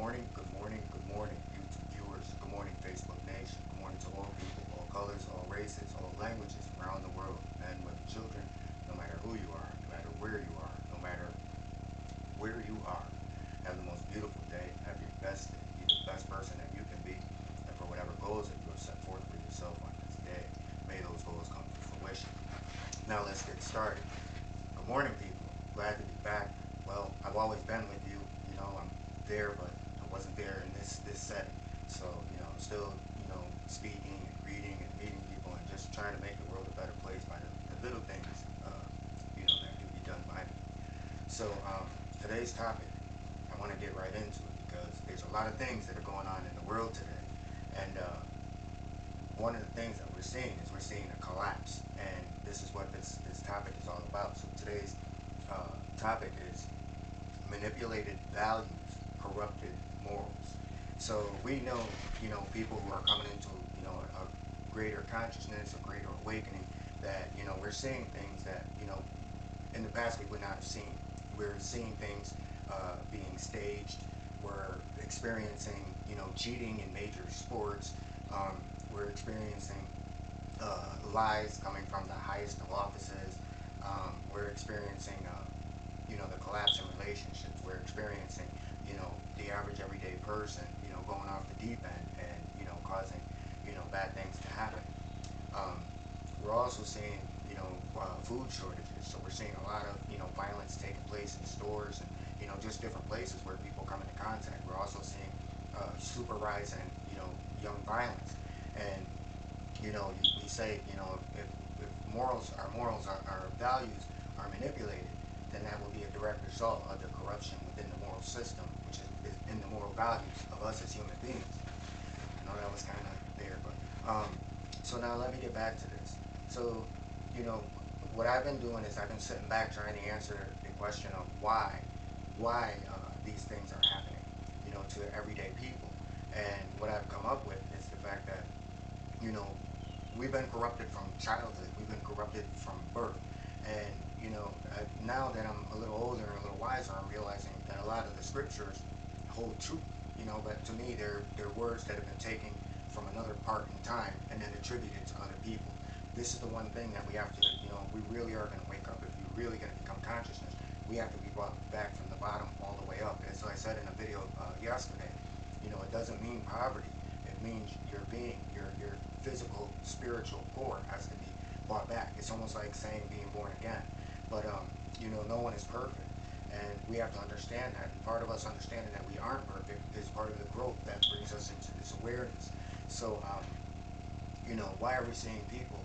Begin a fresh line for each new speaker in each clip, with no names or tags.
good morning, YouTube viewers. Good morning, Facebook Nation. Good morning to all people, all colors, all races, all languages around the world, men, women, children, no matter who you are, no matter where you are, no matter where you are. Have the most beautiful day. Have your best day. Be the best person that you can be. And for whatever goals that you have set forth for yourself on this day, may those goals come to fruition. Now let's get started. Good morning, people. Glad to be back. Well, I've always been with you. I'm there, but I wasn't there in this setting. So, still, speaking and reading and meeting people and just trying to make the world a better place by the little things, that can be done by me. So, today's topic, I want to get right into it because there's a lot of things that are going on in the world today. And one of the things that we're seeing a collapse. And this is what this topic is all about. So today's topic is manipulated values, corrupted morals. So we know, people who are coming into, a greater consciousness, a greater awakening, that, we're seeing things that, in the past we would not have seen. We're seeing things being staged. We're experiencing, cheating in major sports. We're experiencing lies coming from the highest of offices. We're experiencing the collapse in relationships. We're experiencing, the average everyday person, going off the deep end and, causing, bad things to happen. We're also seeing, food shortages. So we're seeing a lot of, violence taking place in stores and, just different places where people come into contact. We're also seeing super rise in, young violence. And, we say, if our values are manipulated, then that will be a direct result of the corruption within the moral system, which is in the moral values of us as human beings. I know that was kind of there, but so now let me get back to this. So, what I've been doing is I've been sitting back trying to answer the question of why these things are happening, to everyday people. And what I've come up with is the fact that, we've been corrupted from childhood. We've been corrupted from birth. And, now that I'm a little older and a little wiser, I'm realizing that a lot of the scriptures hold true, but to me, they're words that have been taken from another part in time and then attributed to other people. This is the one thing that we have to, we really are going to wake up. If you're really going to become consciousness, we have to be brought back from the bottom all the way up. As I said in a video yesterday, it doesn't mean poverty. It means your being, your physical, spiritual core has to be brought back. It's almost like saying being born again. But, no one is perfect. And we have to understand that. And part of us understanding that we aren't perfect is part of the growth that brings us into this awareness. So, why are we seeing people,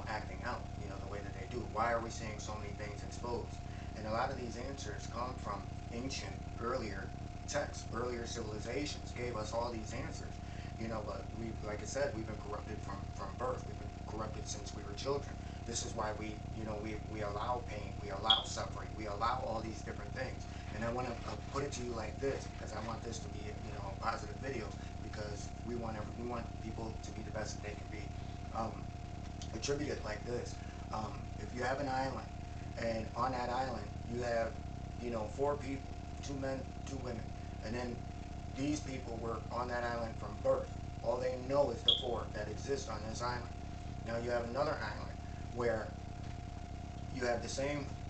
acting out, the way that they do? Why are we seeing so many things exposed? And a lot of these answers come from ancient, earlier texts, earlier civilizations gave us all these answers. But like I said, we've been corrupted from birth. We've been corrupted since we were children. This is why we allow pain, we allow suffering, we allow all these different things. And I want to put it to you like this, because I want this to be, a positive video, because we want people to be the best that they can be. Attribute it like this: if you have an island, and on that island you have, 4 people, 2 men, 2 women, and then these people were on that island from birth. All they know is the 4 that exist on this island. Now you have another island where you have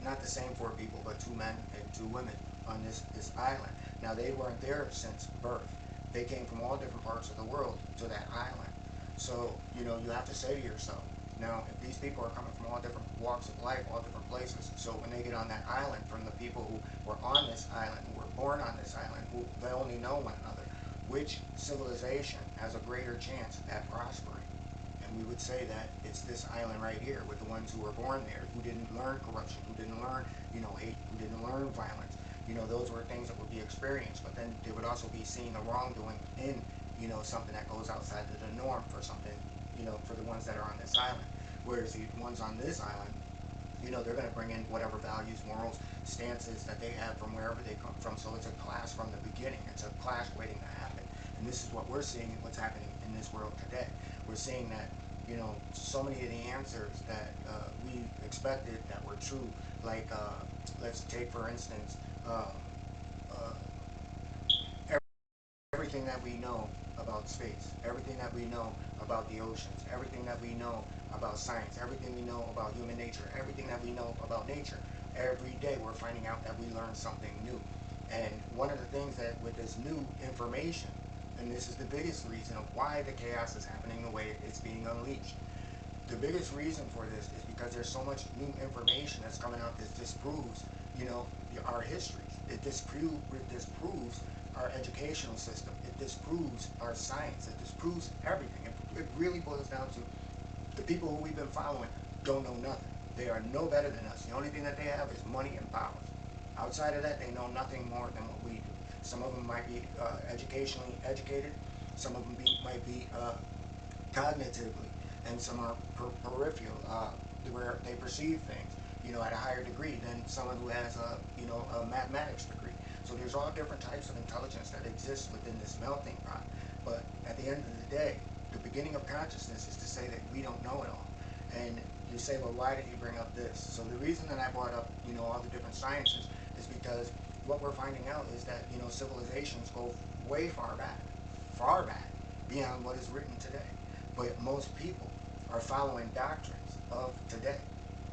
not the same 4 people, but 2 men and 2 women on this island. Now they weren't there since birth. They came from all different parts of the world to that island. So, you have to say to yourself, now, if these people are coming from all different walks of life, all different places, so when they get on that island, from the people who were on this island, who were born on this island, who they only know one another, which civilization has a greater chance at prospering? And we would say that it's this island right here, with the ones who were born there, who didn't learn corruption, who didn't learn, hate, who didn't learn violence. Those were things that would be experienced, but then they would also be seeing the wrongdoing in, something that goes outside of the norm for something, for the ones that are on this island. Whereas the ones on this island, they're going to bring in whatever values, morals, stances that they have from wherever they come from. So it's a clash from the beginning. It's a clash waiting to happen. And this is what we're seeing and what's happening in this world today. We're seeing that, so many of the answers that we expected that were true, like, let's take, for instance, everything that we know about space, everything that we know about the oceans, everything that we know about science, everything we know about human nature, everything that we know about nature, every day we're finding out that we learn something new. And one of the things that with this new information, and this is the biggest reason of why the chaos is happening the way it's being unleashed. The biggest reason for this is because there's so much new information that's coming out that disproves, our histories. It disproves our educational system. It disproves our science. It disproves everything. It really boils down to the people who we've been following don't know nothing. They are no better than us. The only thing that they have is money and power. Outside of that, they know nothing more than what we do. Some of them might be educationally educated. Some of them might be cognitively, and some are peripheral, where they perceive things, at a higher degree than someone who has a mathematics degree. So there's all different types of intelligence that exists within this melting pot. But at the end of the day, the beginning of consciousness is to say that we don't know it all. And you say, well, why did he bring up this? So the reason that I brought up, all the different sciences is because what we're finding out is that, civilizations go way far back, beyond what is written today. But most people are following doctrines of today.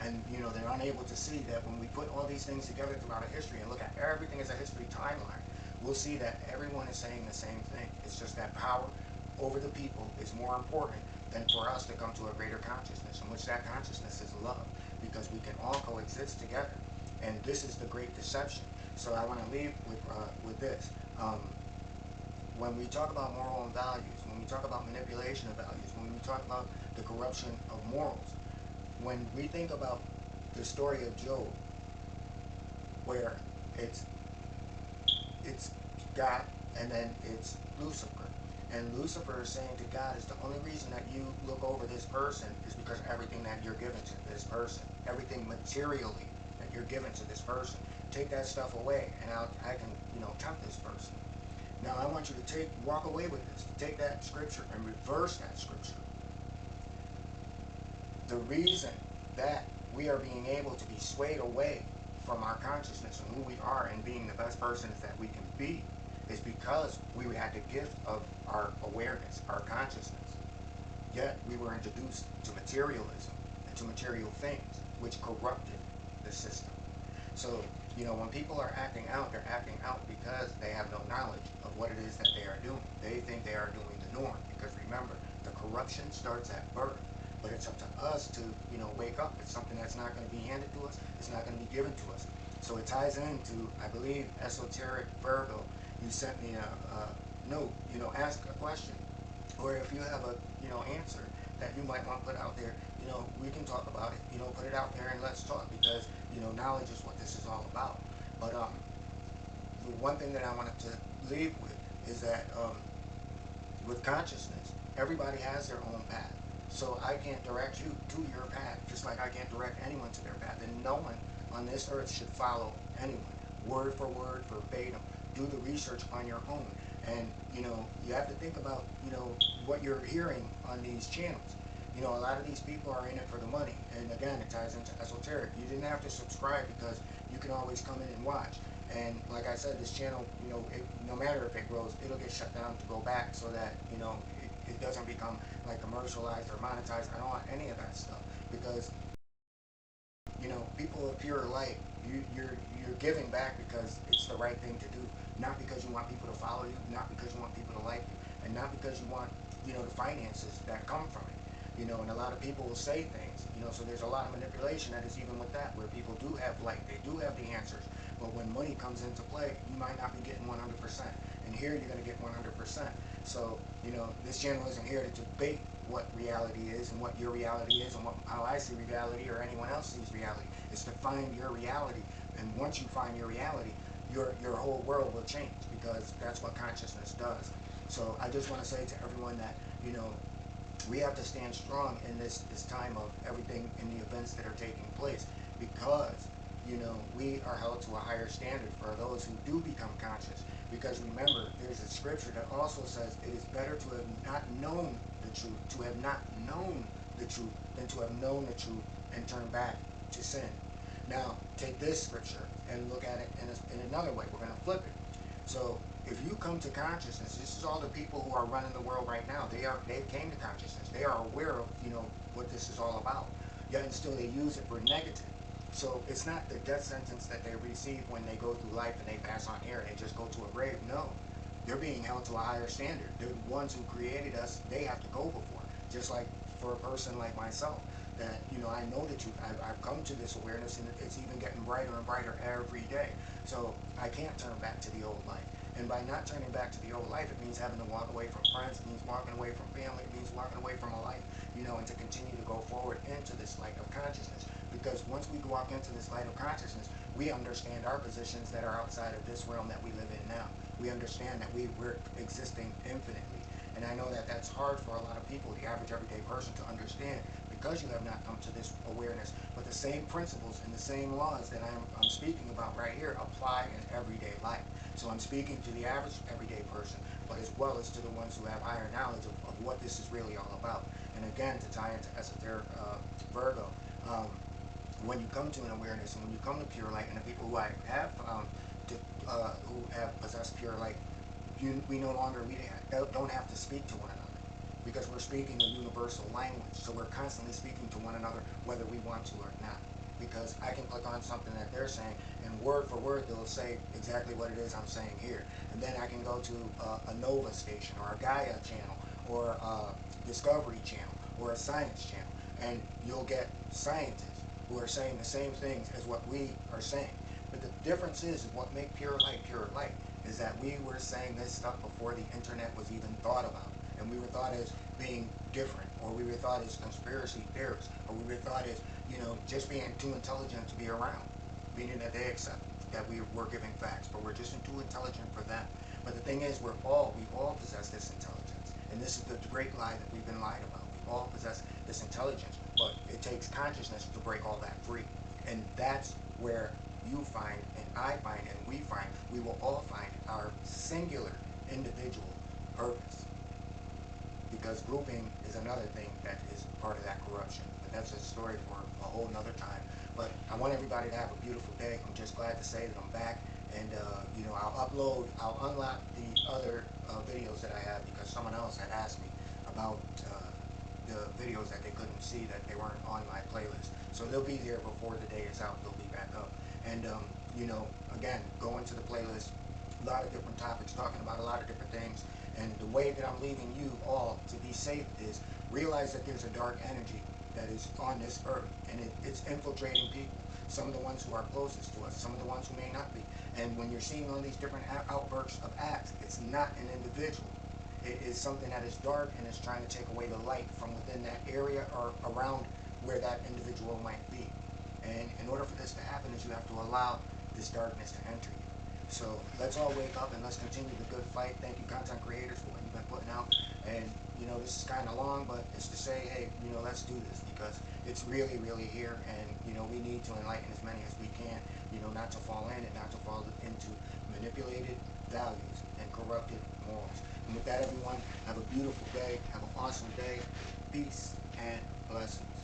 And, they're unable to see that when we put all these things together throughout a history and look at everything as a history timeline, we'll see that everyone is saying the same thing. It's just that power over the people is more important than for us to come to a greater consciousness, in which that consciousness is love, because we can all coexist together. And this is the great deception. So I want to leave with this. When we talk about moral and values, when we talk about manipulation of values, when we talk about the corruption of morals, when we think about the story of Job, where it's God and then it's Lucifer, and Lucifer is saying to God, is the only reason that you look over this person is because everything that you're given to this person, everything materially that you're given to this person, take that stuff away, and I can tempt this person. Now I want you to walk away with this. Take that scripture and reverse that scripture. The reason that we are being able to be swayed away from our consciousness and who we are and being the best persons that we can be is because we had the gift of our awareness, our consciousness. Yet we were introduced to materialism and to material things, which corrupted the system. So, when people are acting out, they're acting out because they have no knowledge of what it is that they are doing. They think they are doing the norm, because remember, the corruption starts at birth. But it's up to us to, wake up. It's something that's not going to be handed to us. It's not going to be given to us. So it ties into, I believe, Esoteric Virgo. You sent me a note, ask a question. Or if you have a, answer that you might want to put out there, we can talk about it. Put it out there and let's talk, because, knowledge is what this is all about. But the one thing that I wanted to leave with is that with consciousness, everybody has their own path. So I can't direct you to your path, just like I can't direct anyone to their path. And no one on this earth should follow anyone, word for word, verbatim. Do the research on your own. And, you have to think about, what you're hearing on these channels. A lot of these people are in it for the money. And again, it ties into esoteric. You didn't have to subscribe, because you can always come in and watch. And like I said, this channel, no matter if it grows, it'll get shut down to go back, so that, it doesn't become like commercialized or monetized. I don't want any of that stuff, because, people of pure light, you're giving back because it's the right thing to do, not because you want people to follow you, not because you want people to like you, and not because you want, the finances that come from it. And a lot of people will say things, so there's a lot of manipulation that is even with that, where people do have light, they do have the answers, but when money comes into play, you might not be getting 100%, and here you're going to get 100%. So, this channel isn't here to debate what reality is and what your reality is and how I see reality or anyone else sees reality. It's to find your reality, and once you find your reality, your whole world will change, because that's what consciousness does. So I just want to say to everyone that, we have to stand strong in this time of everything in the events that are taking place, because, we are held to a higher standard for those who do become conscious. Because remember, there's a scripture that also says it is better to have not known the truth, than to have known the truth and turn back to sin. Now, take this scripture and look at it in another way. We're going to flip it. So if you come to consciousness, this is all the people who are running the world right now. They came to consciousness. They are aware of what this is all about. Yet and still they use it for negative. So it's not the death sentence that they receive when they go through life and they pass on here and they just go to a grave. No, they're being held to a higher standard. The ones who created us, they have to go before. Just like for a person like myself, that I know the truth. I've come to this awareness, and it's even getting brighter and brighter every day. So I can't turn back to the old life. And by not turning back to the old life, it means having to walk away from friends, it means walking away from family, it means walking away from a life, and to continue to go forward into this light of consciousness. Because once we walk into this light of consciousness, we understand our positions that are outside of this realm that we live in now. We understand that we're existing infinitely. And I know that that's hard for a lot of people, the average everyday person, to understand, because you have not come to this awareness. But the same principles and the same laws that I'm speaking about right here apply in everyday life. So I'm speaking to the average everyday person, but as well as to the ones who have higher knowledge of what this is really all about. And again, to tie into esoteric Virgo, when you come to an awareness and when you come to pure light, and the people who I have who have possessed pure light, we no longer don't have to speak to one another, because we're speaking a universal language. So we're constantly speaking to one another whether we want to or not. Because I can click on something that they're saying, and word for word they'll say exactly what it is I'm saying here. And then I can go to a Nova station or a Gaia channel or a Discovery channel or a science channel, and you'll get scientists who are saying the same things as what we are saying. But the difference is what makes pure light is that we were saying this stuff before the internet was even thought about. And we were thought as being different, or we were thought as conspiracy theorists, or we were thought as, just being too intelligent to be around, meaning that they accept that we were giving facts, but we're just too intelligent for them. But the thing is, we all possess this intelligence. And this is the great lie that we've been lied about. We all possess this intelligence, but it takes consciousness to break all that free. And that's where you find, and I find, and we will all find our singular individual purpose. Because grouping is another thing that is part of that corruption. But that's a story for a whole nother time. But I want everybody to have a beautiful day. I'm just glad to say that I'm back. And, I'll unlock the other videos that I have, because someone else had asked me about the videos that they couldn't see, that they weren't on my playlist. So they'll be there before the day is out. They'll be back up. And, again, go into the playlist. A lot of different topics, talking about a lot of different things. And the way that I'm leaving you all to be safe is realize that there's a dark energy that is on this earth, and it's infiltrating people. Some of the ones who are closest to us, some of the ones who may not be. And when you're seeing all these different outbursts of acts, it's not an individual. It is something that is dark, and it's trying to take away the light from within that area or around where that individual might be. And in order for this to happen, is you have to allow this darkness to enter you. So let's all wake up and let's continue the good fight. Thank you, content creators, for what you've been putting out. And, this is kind of long, but it's to say, hey, let's do this, because it's really, really here. And, we need to enlighten as many as we can, not to fall in and not to fall into manipulated values and corrupted morals. And with that, everyone, have a beautiful day. Have an awesome day. Peace and blessings.